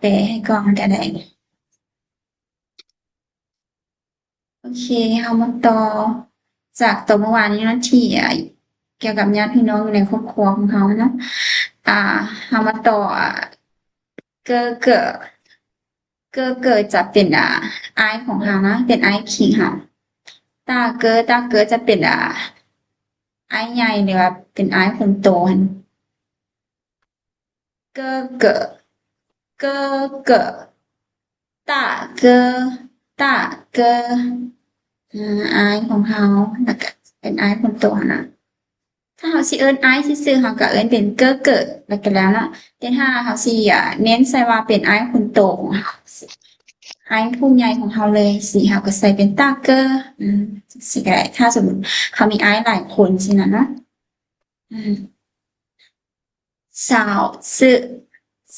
ลให้ก่อนก็ได้โอเคเฮามาต่อจากตัวเมื่อวานนี้เนาะที่เกี่ยวกับญาติพี่น้องอยู่ในครอบครัวของเขาเนาะอ่าเฮามาต่อเก้อเก้อเก้อเก้อจะเป็นอ้ายของเฮานะเป็นอ้ายขิงเฮาตาเก้อจะเป็นอ้ายใหญ่หรือว่าเป็นอ้ายคนโตหั่นเก้อเก้อเก้อเก้อตาเก้ออ้ายของเฮาแล้วก็เป็นอ้ายคนโตหั่นน่ะ ถ้าเขาสิเอิ้นอ้ายซื่อๆเขาก็เอิ้นเป็นเก้อเกิดแล้วก็แล้วเนาะแต่ถ้าเขาสิเน้นใส่ว่าเป็นอ้ายคนโตของเขาอ้ายผู้ใหญ่ของเขาเลยสิเขาก็ใส่เป็นตาเก้อจั่งซี้ก็ได้ถ้าสมมุติเขามีอ้ายหลายคนสินะเนาะอืมสาวซื่อ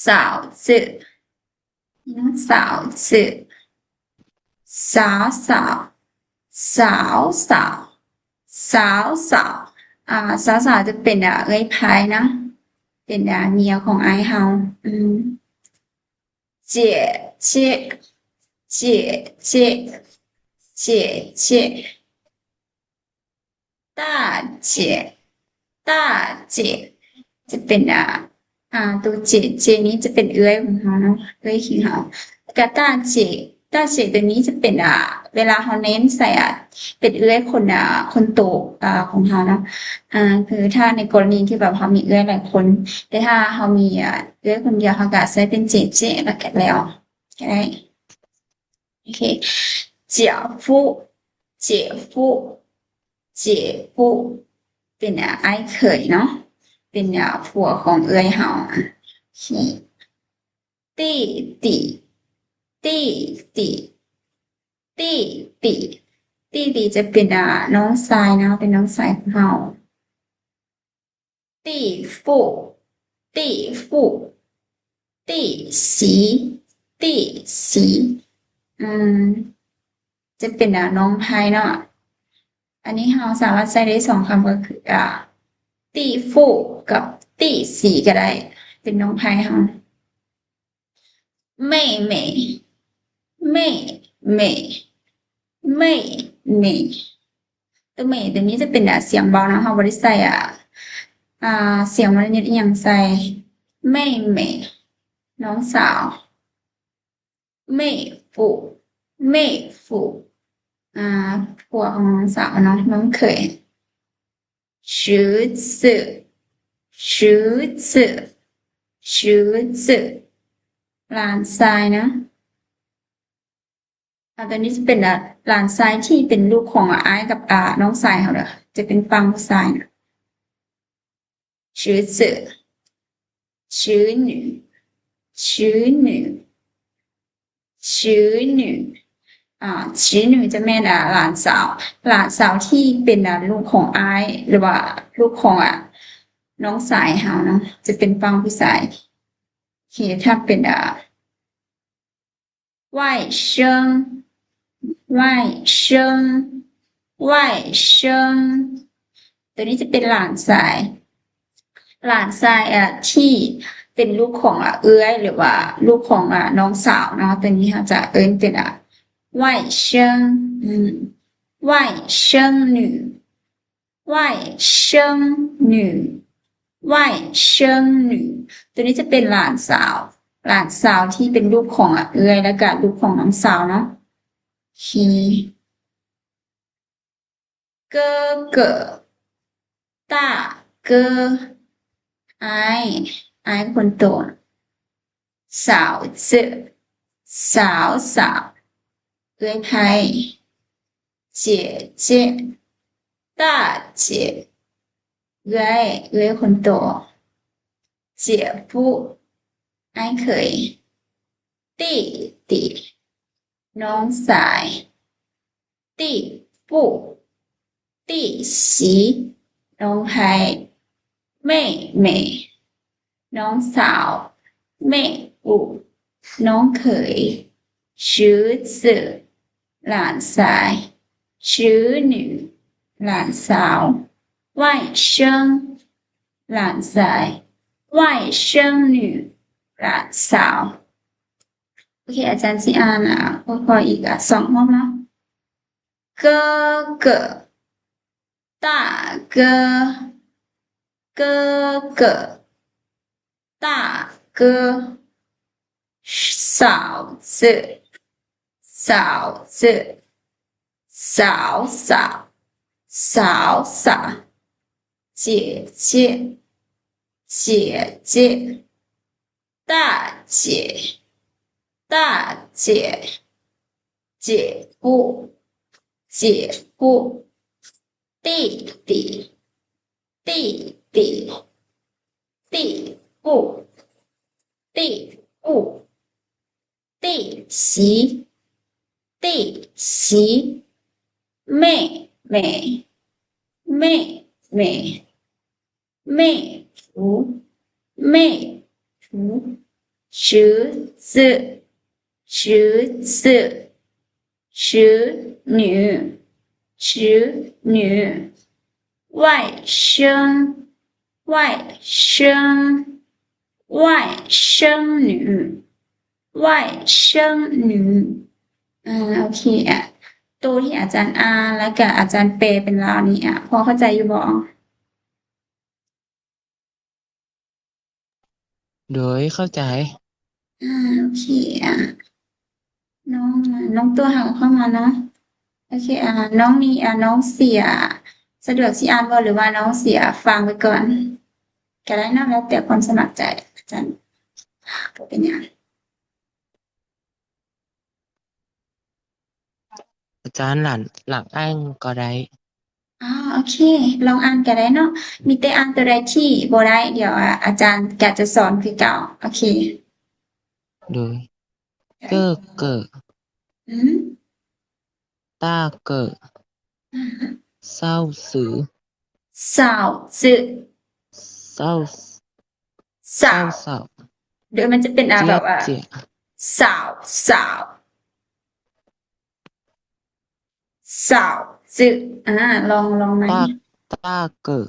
สาวซื่อนี่เนาะสาวซื่อสาวสาวสาวสาวสาวสาวสาวๆจะเป็นเอื้อยพายนะเป็นเมียของอ้ายเฮาอืม 姐姐姐姐姐姐大姐大姐จะเป็นตัวเจเจนี้จะเป็นเอื้อยของเขาเนาะเอื้อยของเขากับตาเจตัวนี้จะเป็นเวลาเขาเน้นใส่เป็นเอื้อยคนคนโตของเขาเนาะคือถ้าในกรณีที่แบบเขามีเอื้อยหลายคนแต่ถ้าเขามีเอื้อยคนเดียวเขาก็ใช้เป็นเจเจแล้วก็แล้วก็ได้โอเค姐夫姐夫เป็นอ้ายเขยเนาะเป็นผัวของเอื้อยเฮา弟弟弟弟弟弟弟弟จะเป็นน้องชายนะเป็นน้องชายของเฮา弟父弟父弟媳弟媳อืมจะเป็นน้องพายเนาะอันนี้เราสามารถใช้ได้สองคำก็คือตี้ฟู่กับตี้สีก็ได้เป็นน้องพายเรา妹妹妹妹妹妹ตัวเมย์ตัวนี้จะเป็นเสียงเบานะเราบริใส่เสียงมันนิดอย่างใส่妹妹น้องสาว妹夫妹夫ผัวของน้องสาวเนาะน้องเขย侄子侄子侄子หลานชายนะตอนนี้จะเป็นหลานชายที่เป็นลูกของอ้ายกับน้องชายเขาเด้อจะเป็นฝั่งผู้ชายนะ侄子侄女侄女侄女侄女จะแม่นหลานสาวที่เป็นลูกของอ้ายหรือว่าลูกของน้องสายเฮาเนาะจะเป็นฝั่งผู้ชายโอเคถ้าเป็น外甥外甥外甥ตัวนี้จะเป็นหลานชายที่เป็นลูกของเอื้อยหรือว่าลูกของน้องสาวเนาะตัวนี้เขาจะเอิ้นเป็น外甥外甥女外甥女外甥女ตัวนี้จะเป็นหลานสาวที่เป็นลูกของเอื้อยแล้วก็ลูกของน้องสาวเนาะที哥哥大哥อ้ายคนโต嫂子สาวเอื้อยไผ่姐姐大姐เอื้อยคนโต姐夫อ้ายเขย弟弟น้องสาย弟父弟媳น้องไผ่妹妹น้องสาว妹夫น้องเขย侄子หลานชาย侄女หลานสาว外甥หลานชาย外甥女หลานสาว โอเคอาจารย์สิอ่านพออีก2รอบเนาะ哥哥大哥哥哥大哥嫂子嫂子嫂嫂嫂嫂姐姐姐姐大姐大姐姐夫姐夫弟弟弟弟弟夫弟夫弟媳弟媳妹妹妹妹妹夫妹夫侄子侄子侄女侄女外甥外甥外甥女外甥女โอเคตัวที่อาจารย์อ่านแล้วก็อาจารย์แปลเป็นลาวนี่พอเข้าใจอยู่บ่ โดยเข้าใจโอเคน้องน้องตัวหางเข้ามาเนาะโอเคน้องมีน้องเสียสะดวกสิอ่านบ่หรือว่าน้องเสียฟังไว้ก่อนก็ได้เนาะแล้วแต่ความสมัครใจอาจารย์บ่เป็นหยัง อาจารย์หลังอ้างก็ได้โอเคลองอ่านก็ได้เนาะมีแต่อ่านตัวใดที่บ่ได้เดี๋ยวอาจารย์ก็จะสอนคือเก่าโอเคโดยเก้อเกิดอืมต้าเกิดเศร้าสือ嫂子เศร้า嫂เศร้าเศร้าเดี๋ยวมันจะเป็นเจี๊แบบว่ายเจี๊ย嫂嫂嫂子ลองไหม ต้าต้าเกิด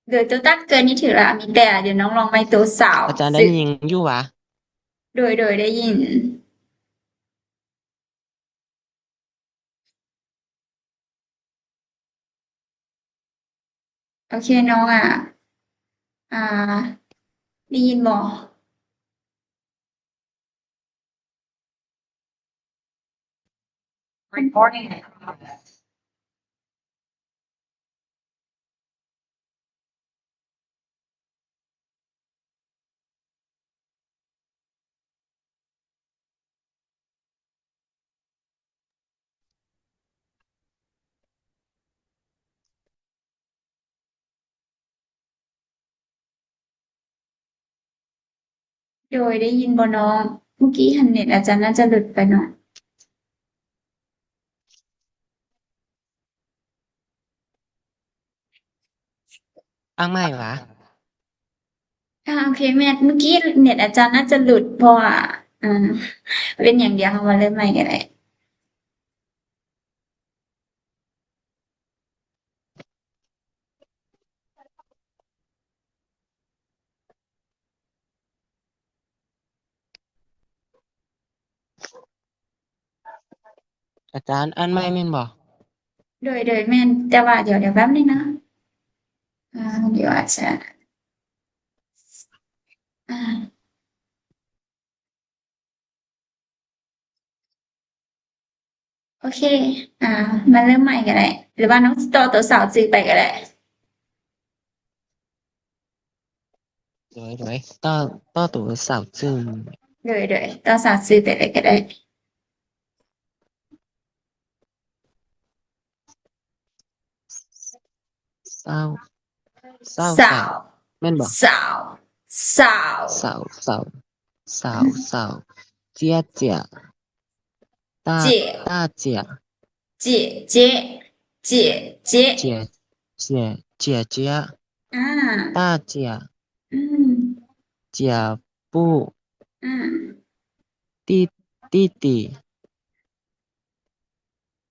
เดี๋ยวตัวตั้งเกินนี่ถือละมีแต่เดี๋ยวน้องลองไปตัวสาวอาจารย์ได้สึกยินอยู่วะโดยได้ยินโอเคน้องอ่าได้ยินบ่โดยได้ยินบ่น้องเมื่อกี้หันเน็ตอาจารย์น่าจะหลุดไปหน่อยอ้างไม่วะโอเคแม่เมื่อกี้เน็ตอาจารย์น่าจะหลุดเพราะว่าอ่าเป็นอย่างเดียวค่ะมาเริ่มใหม่ก็ได้อาจารย์อ่านไม่แม่นบอกโดยแม่นแต่ว่าเดี๋ยวแป๊บนึงนะเดี๋ยวอาจจะอ่าโอเคอ่ามาเริ่มใหม่ก็ได้หรือว่าน้องต่อตัวสาวจือไปก็ได้ โดยต้อตัวสาวจึงโดยต่อสาวจือไปเลยก็ได้เศร้าเศร้าสาเศร้าวแม่นบอกสาวสาวสาวสาวสาวสาวเจี๊ยเจี๊ยต้าเจ๊ต้าเจี๊ยเจ๊เจ๊เจ๊เจ๊เจี๊ยเจี๊ยเจี๊ยเจี๊ยอ่าต้าเจี๊ยอืมเจี๊ยปูอ่าตีตีตี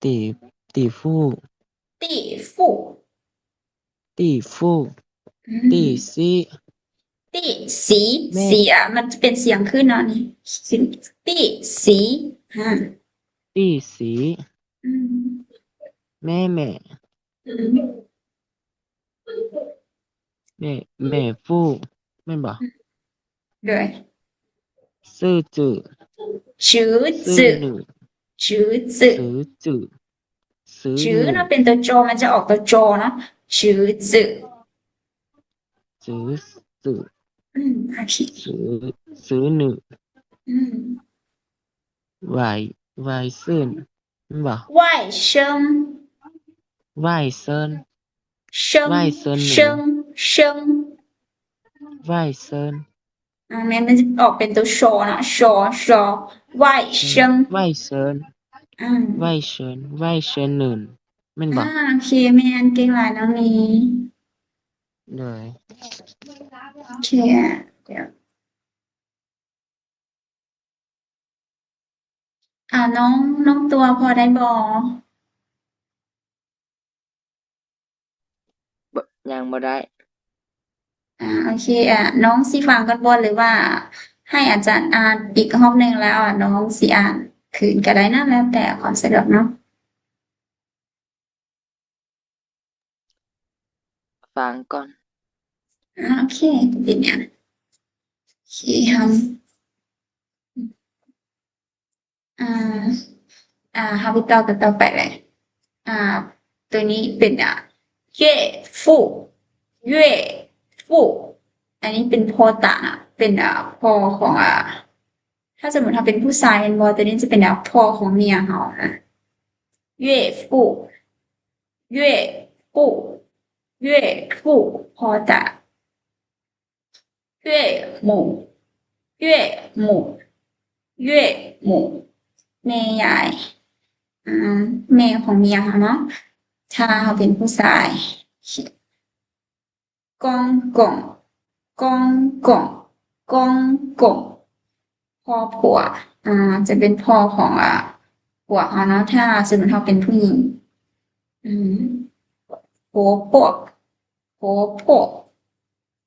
ตีตีฟู่ตีฟูตีฟู่อืตีมซี ตี้สีแม่สีอ่ะมันจะเป็นเสียงขึ้นเนาะนี่สีตี้สีอ่าตี้สีอืมแม่แม่อืมแม่แม่ฟู่แม่นบ่ด้วยซื่อจื้อจื้อซื่อจื้อหนึ่งจื้อจื้อซื้อจื้อซื้อจื้อหนึ่งเนาะเป็นตัวโจมันจะออกตัวโจเนาะจื้อจื้อซื้อจื้ออืมโอเคซื้อซื้อหนึ่งอืมไหวไหวซื่นแม่นบ่外甥ไหวเซินไหว生เซินหนึ่ง生生ไหวเซินมันจะออกเป็นตัวโชเนาะโชโช外อื甥มไหวเซินอืไหวมเชิญไหวเชิญหนึ่งแม่นอ่าบ่โอเคแม่นเก่งหลายน้องนี้เลยโอเคเดี๋ยวน้องตัวพอได้บอบ่ยังบ่ได้โอเคน้องสิฟังกันบนหรือว่าให้อาจารย์อ่านอีกรอบหนึ่งแล้วน้องสิอ่านคืนก็ได้นะแล้วแต่ความสะดวกเนาะฟังก่อนโอเคเป็นอย่างโอเคครับอ่าเขาไปต่อกันต่อไปเลยอ่าตัวนี้เป็น岳父岳父อันนี้เป็นพ่อตานะเป็นพ่อของถ้าสมมติถ้าเป็นผู้ชายเป็นบอตัวนี้จะเป็นพ่อของเมียเขานะ岳父岳父岳父พ่อตา岳母岳母岳母แม่ยายอ่าแม่ของเมียเขาเนาะถ้าเขาเป็นผู้ชาย公公公公公公พ่อผัวจะเป็นพ่อของผัวเขาเนาะถ้าสมมติเขาเป็นผู้หญิงอืม婆婆婆婆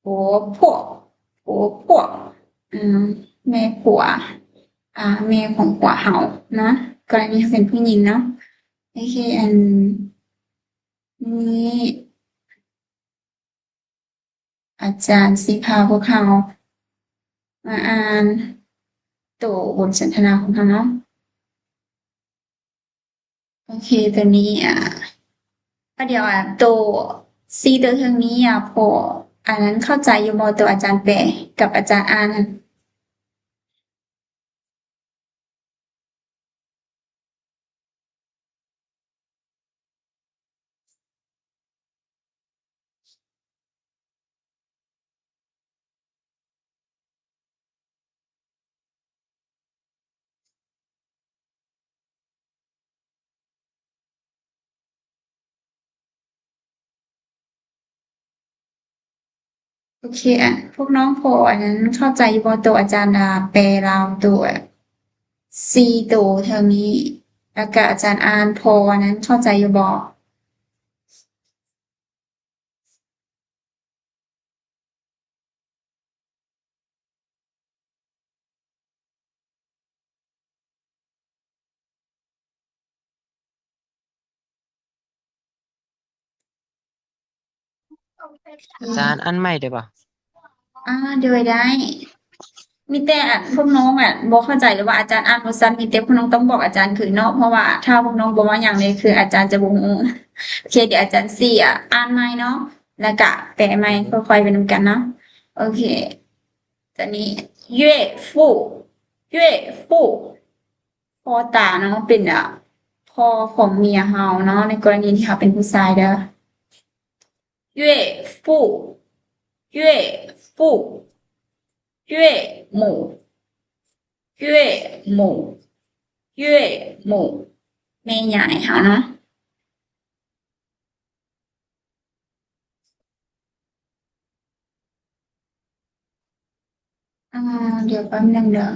婆婆婆婆แม่ผัวแม่ของผัวเขาเนาะกรณีเขาเป็นผู้หญิงเนาะโอเคอันนี้อาจารย์สิพาพวกเขามาอ่านตัวบทสนทนาของเขาเนาะโอเคตัวนี้ก็เดี๋ยวตัวซีตัวเทางนี้พออันนั้นเข้าใจอยู่บ่ตัวอาจารย์แปลกับอาจารย์อ่านนั่นโอเคพวกน้องพออันนั้นเข้าใจอยู่บ่ตัวอาจารย์แปลเราตัวซีตัวเทางนี้แล้วก็อาจารย์อ่านพออันนั้นเข้าใจอยู่บ่อาจารย์อันใหม่ได้ป่ะโดยได้ มีแต่พวกน้องบ่เข้าใจหรือว่าอาจารย์อ่านบ่ซั้นมีแต่พวกน้องต้องบอกอาจารย์คือเนาะเพราะว่าถ้าพวกน้องบ่ว่าหยังเลยคืออาจารย์จะบ่ฮู้โอเคเดี๋ยวอาจารย์สิอ่านใหม่เนาะแล้วก็แปลใหม่ค่อยๆไปนำกันเนาะโอเคตอนนี้岳父岳父พ่อตาเนาะเป็นพ่อของเมียเฮาเนาะในกรณีที่เขาเป็นผู้ชายเด้อ岳父岳父岳母岳母岳母แม่ใหญ่เขาเนาะอ่าเดี๋ยวแป๊บนึงเด้อ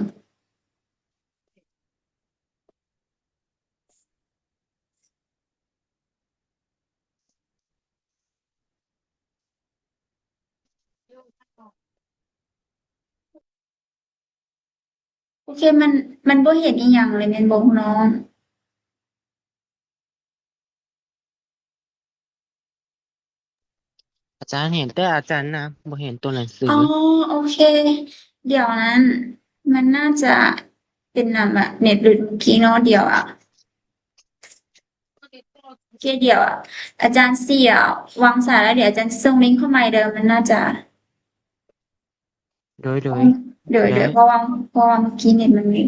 โอเคมันบ่เห็นอีหยังเลยแม่นบ่น้องอาจารย์เห็นแต่อาจารย์นะบ่เห็นตัวหนังสือ๋ออโอเคเดี๋ยวนั้นมันน่าจะเป็นแบบเน็ตหลุดเมื่อกี้เนาะเดี๋ยวโอเคเดี๋ยวอาจารย์สี่วางสายแล้วเดี๋ยวอาจารย์ส่งลิงก์เข้ามาเดิมมันน่าจะโดยเดี๋ยวได้เพราะว่าเมื่อกี้เน็ตมันมี